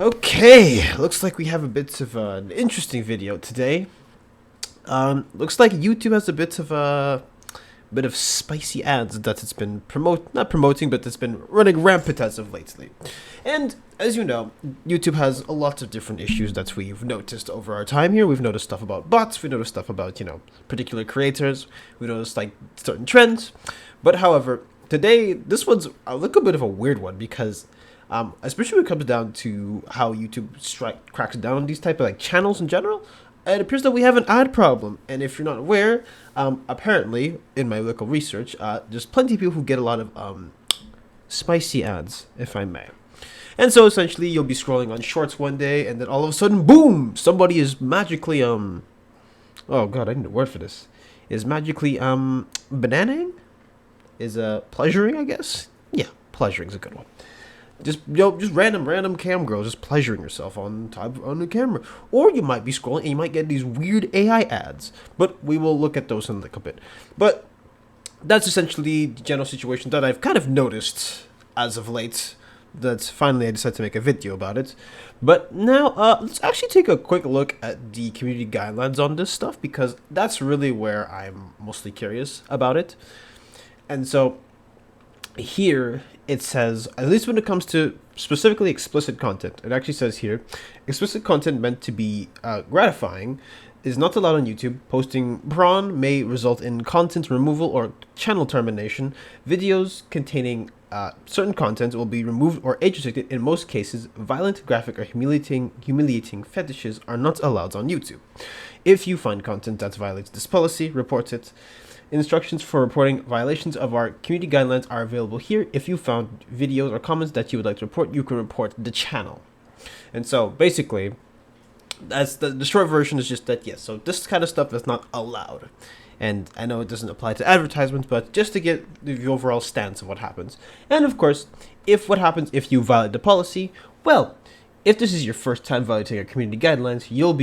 Okay, looks like we have a bit of an interesting video today. Looks like YouTube has a bit of spicy ads that it's been not promoting, but it's been running rampant as of lately. And as you know, YouTube has a lot of different issues that we've noticed over our time here. We've noticed stuff about bots, we noticed stuff about, particular creators, we noticed like certain trends. But however, today this one's a little bit of a weird one because especially when it comes down to how YouTube cracks down on these type of like channels in general. It appears that we have an ad problem, and if you're not aware, apparently in my local research, there's plenty of people who get a lot of spicy ads, if I may. And so essentially, you'll be scrolling on Shorts one day, and then all of a sudden, boom! Somebody is magically oh god, I need a word for this. Is magically bananing? Is pleasuring, I guess. Yeah, pleasuring is a good one. Just random cam girls just pleasuring yourself on the camera, or you might be scrolling and you might get these weird AI ads. But we will look at those in a little bit. But that's essentially the general situation that I've kind of noticed as of late. That finally I decided to make a video about it. But now let's actually take a quick look at the community guidelines on this stuff, because that's really where I'm mostly curious about it. And so here it says, at least when it comes to specifically explicit content, it actually says here, explicit content meant to be gratifying is not allowed on YouTube. Posting prawn may result in content removal or channel termination. Videos containing certain content will be removed or age restricted. In most cases, violent, graphic, or humiliating fetishes are not allowed on YouTube. If you find content that violates this policy, report it. Instructions for reporting violations of our community guidelines are available here. If you found videos or comments that you would like to report, you can report the channel. And so basically, that's the short version is just that, yes, so this kind of stuff is not allowed. And I know it doesn't apply to advertisements, but just to get the overall stance of what happens. And of course, what happens if you violate the policy? Well, if this is your first time violating our community guidelines, you'll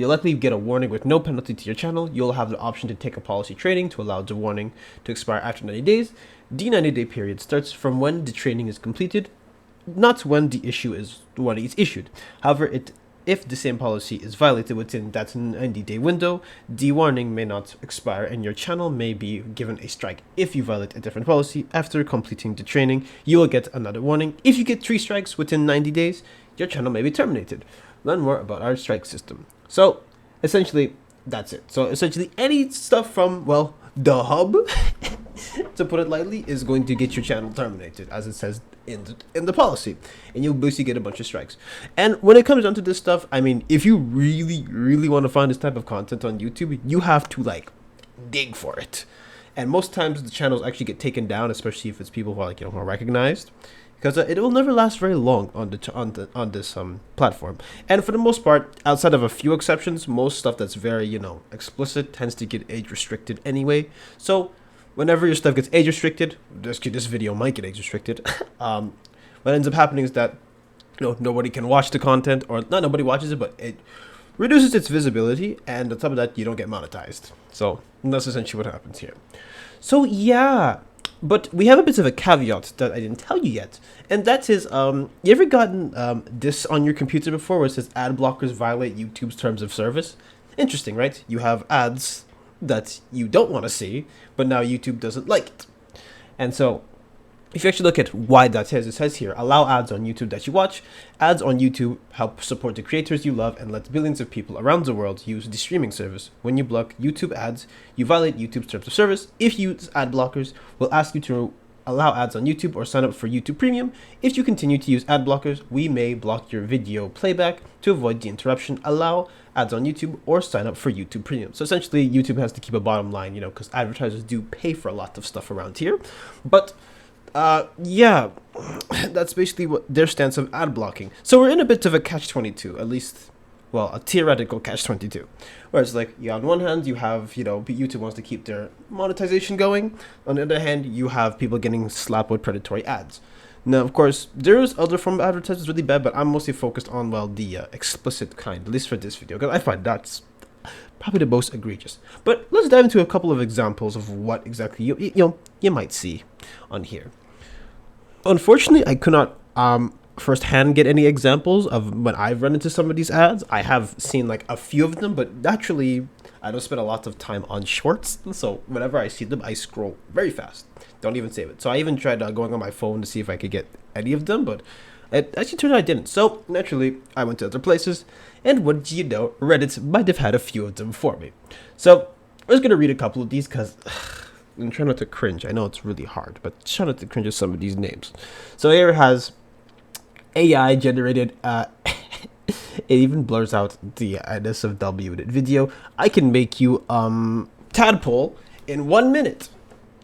likely get a warning with no penalty to your channel. You'll have the option to take a policy training to allow the warning to expire after 90 days. The 90-day period starts from when the training is completed, not when the warning is issued. However, if the same policy is violated within that 90-day window, the warning may not expire and your channel may be given a strike. If you violate a different policy after completing the training, you will get another warning. If you get 3 strikes within 90 days, your channel may be terminated. Learn more about our strike system. So essentially, that's it. So essentially, any stuff from, well, the hub, to put it lightly, is going to get your channel terminated, as it says in the policy, and you'll basically get a bunch of strikes. And when it comes down to this stuff, I mean, if you really want to find this type of content on YouTube, you have to like dig for it. And most times the channels actually get taken down, especially if it's people who are like more recognized, because it will never last very long on this platform. And for the most part, outside of a few exceptions, most stuff that's very explicit tends to get age restricted anyway. So whenever your stuff gets age restricted, this video might get age restricted. What ends up happening is that nobody can watch the content, or not nobody watches it, but it reduces its visibility, and on top of that, you don't get monetized. So that's essentially what happens here. So yeah. But we have a bit of a caveat that I didn't tell you yet, and that is, you ever gotten this on your computer before where it says ad blockers violate YouTube's terms of service? Interesting, right? You have ads that you don't want to see, but now YouTube doesn't like it. And so, if you actually look at why that is, it says here, allow ads on YouTube that you watch. Ads on YouTube help support the creators you love and let billions of people around the world use the streaming service. When you block YouTube ads, you violate YouTube's terms of service. If you use ad blockers, we'll ask you to allow ads on YouTube or sign up for YouTube Premium. If you continue to use ad blockers, we may block your video playback to avoid the interruption. Allow ads on YouTube or sign up for YouTube Premium. So essentially, YouTube has to keep a bottom line, because advertisers do pay for a lot of stuff around here. But yeah, that's basically what their stance of ad blocking. So we're in a bit of a catch-22, at least, well, a theoretical catch-22. Where it's like, on one hand, you have, YouTube wants to keep their monetization going. On the other hand, you have people getting slapped with predatory ads. Now, of course, there's other form of advertising really bad, but I'm mostly focused on, well, the explicit kind, at least for this video, because I find that's probably the most egregious. But let's dive into a couple of examples of what exactly you might see on here. Unfortunately, I could not firsthand get any examples of when I've run into some of these ads. I have seen like a few of them, but naturally, I don't spend a lot of time on shorts. So whenever I see them, I scroll very fast. Don't even save it. So I even tried going on my phone to see if I could get any of them, but it actually turned out I didn't. So naturally, I went to other places, and what do you know? Reddit might have had a few of them for me. So I'm just gonna read a couple of these because I'm trying not to cringe. I know it's really hard, but try not to cringe at some of these names. So here it has AI generated. It even blurs out the NSFW in video. I can make you tadpole in 1 minute.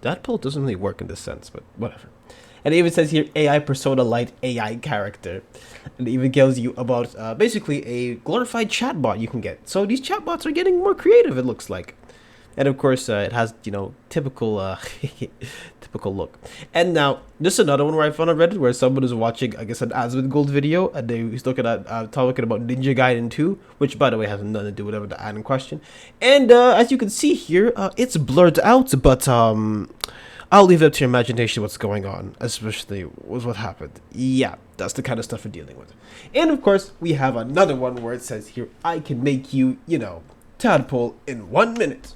Tadpole doesn't really work in this sense, but whatever. And it even says here AI persona light AI character. And it even tells you about basically a glorified chatbot you can get. So these chatbots are getting more creative, it looks like. And of course, it has, you know, typical typical look. And now, just another one where I found on Reddit where someone is watching, I guess, an Ads with Gold video, and he's looking at talking about Ninja Gaiden 2, which, by the way, has nothing to do with the ad in question. And as you can see here, it's blurred out, but I'll leave it up to your imagination what's going on, especially with what happened. Yeah, that's the kind of stuff we're dealing with. And of course, we have another one where it says here, I can make you, you know, tadpole in 1 minute.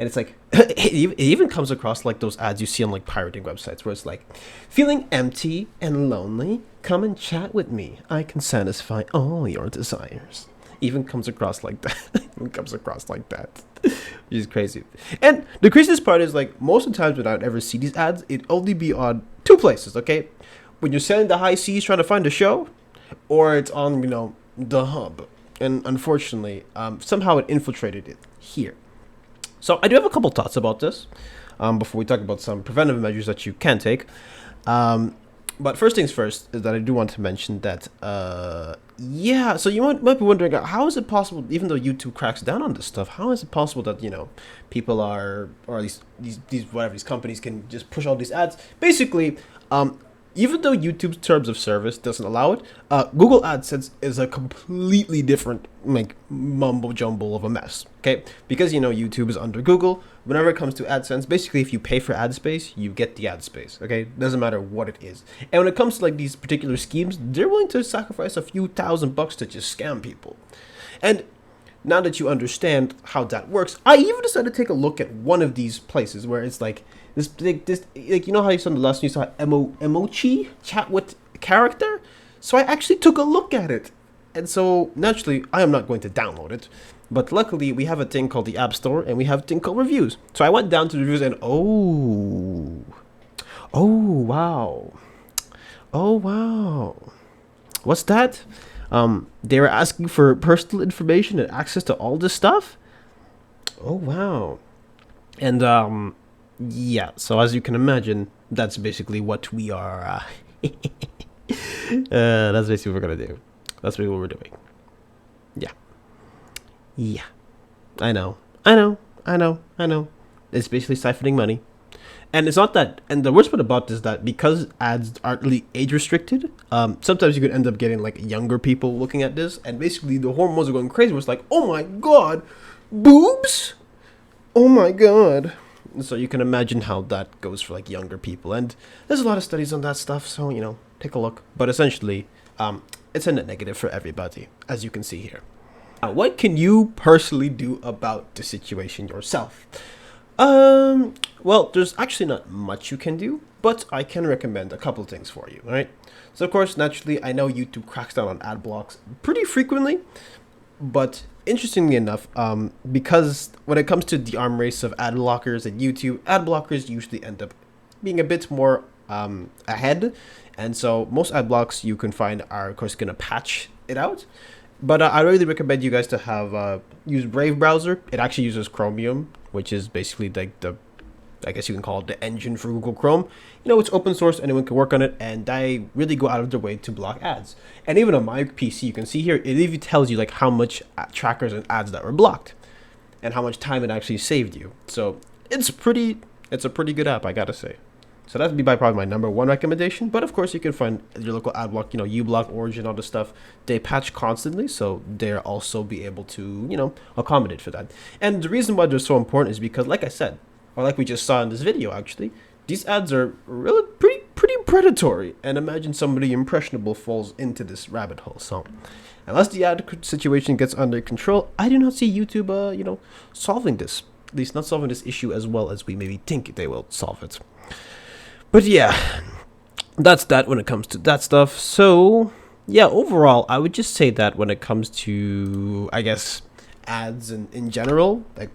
And it's like, it even comes across like those ads you see on like pirating websites where it's like, feeling empty and lonely? Come and chat with me. I can satisfy all your desires. Even comes across like that. Even comes across like that. Which is crazy. And the craziest part is like, most of the times when I would ever see these ads, it'd only be on two places, okay? When you're sailing the high seas trying to find a show, or it's on, you know, the hub. And unfortunately, somehow it infiltrated it here. So I do have a couple thoughts about this before we talk about some preventive measures that you can take. But first things first is that I do want to mention that, yeah, so you might be wondering, how is it possible, even though YouTube cracks down on this stuff, how is it possible that, you know, people are, or at least these companies can just push all these ads? Basically, even though YouTube's terms of service doesn't allow it, Google AdSense is a completely different, like, mumbo jumble of a mess, okay? Because, you know, YouTube is under Google. Whenever it comes to AdSense, basically, if you pay for ad space, you get the ad space, okay? Doesn't matter what it is. And when it comes to, like, these particular schemes, they're willing to sacrifice a few $1,000 to just scam people. And now that you understand how that works, I even decided to take a look at one of these places where it's like, this like, you know how you saw in the last news, you saw emoji chat with character? So I actually took a look at it. And so naturally, I am not going to download it. But luckily, we have a thing called the App Store and we have a thing called reviews. So I went down to the reviews and oh, wow. Oh, wow. What's that? They were asking for personal information and access to all this stuff? Oh, wow. And, yeah, so as you can imagine, that's basically what we are, that's basically what we're gonna do. That's basically what we're doing. Yeah. Yeah. I know. It's basically siphoning money. And it's not that, and the worst part about this is that because ads aren't really age restricted, sometimes you could end up getting like younger people looking at this, and basically the hormones are going crazy. It's like, oh my god, boobs? Oh my god. So you can imagine how that goes for like younger people, and there's a lot of studies on that stuff, so you know, take a look. But essentially, it's a net negative for everybody, as you can see here. Now, what can you personally do about the situation yourself? Well, there's actually not much you can do, but I can recommend a couple things for you, right? So of course, naturally, I know YouTube cracks down on ad blocks pretty frequently, but interestingly enough, because when it comes to the arm race of ad blockers and YouTube, ad blockers usually end up being a bit more ahead, and so most ad blocks you can find are of course going to patch it out. But I really recommend you guys to have use Brave browser. It actually uses Chromium, which is basically like the, I guess you can call it the engine for Google Chrome. You know, it's open source, anyone can work on it, and they really go out of their way to block ads. And even on my PC, you can see here, it even tells you like how much trackers and ads that were blocked, and how much time it actually saved you. So it's a pretty good app, I gotta say. So that'd be by probably my number one recommendation. But of course, you can find your local ad block, you know, uBlock, Origin, all this stuff. They patch constantly, so they'll also be able to, you know, accommodate for that. And the reason why they're so important is because, like I said, or like we just saw in this video, actually, these ads are really pretty predatory. And imagine somebody impressionable falls into this rabbit hole. So, unless the ad situation gets under control, I do not see YouTube, solving this. At least not solving this issue as well as we maybe think they will solve it. But yeah, that's that when it comes to that stuff. So, yeah, overall, I would just say that when it comes to, I guess, ads in general, like,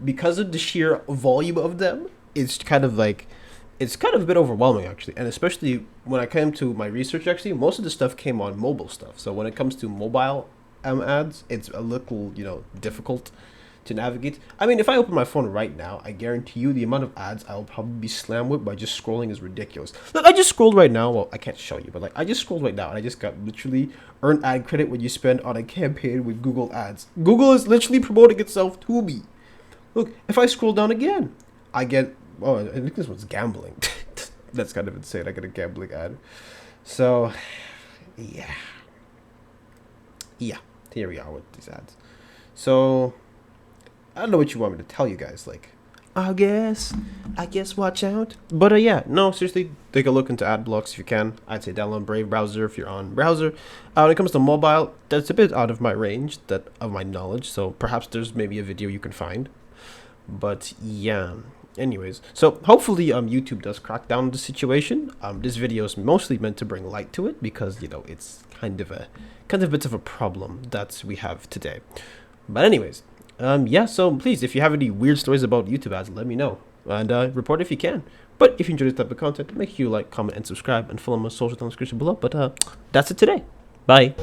because of the sheer volume of them, it's kind of a bit overwhelming, actually. And especially when I came to my research, actually, most of the stuff came on mobile stuff. So when it comes to mobile ads, it's a little, difficult to navigate. I mean, if I open my phone right now, I guarantee you the amount of ads I'll probably be slammed with by just scrolling is ridiculous. Look, I just scrolled right now. Well, I can't show you, but like I just scrolled right now and I just got literally earned ad credit when you spend on a campaign with Google Ads. Google is literally promoting itself to me. Look, if I scroll down again, I get, I think this one's gambling. That's kind of insane. I get a gambling ad. So, yeah. Here we are with these ads. So, I don't know what you want me to tell you guys. Like, I guess watch out. But yeah, no, seriously, take a look into ad blocks if you can. I'd say download Brave browser if you're on browser. When it comes to mobile, that's a bit out of my range, of my knowledge. So perhaps there's maybe a video you can find. But yeah. Anyways, so hopefully YouTube does crack down on the situation. This video is mostly meant to bring light to it because it's kind of a bit of a problem that we have today. But anyways. Yeah, so please, if you have any weird stories about YouTube ads, let me know. And report if you can. But if you enjoyed this type of content, make sure you like, comment, and subscribe. And follow my social down in the description below. But that's it today. Bye.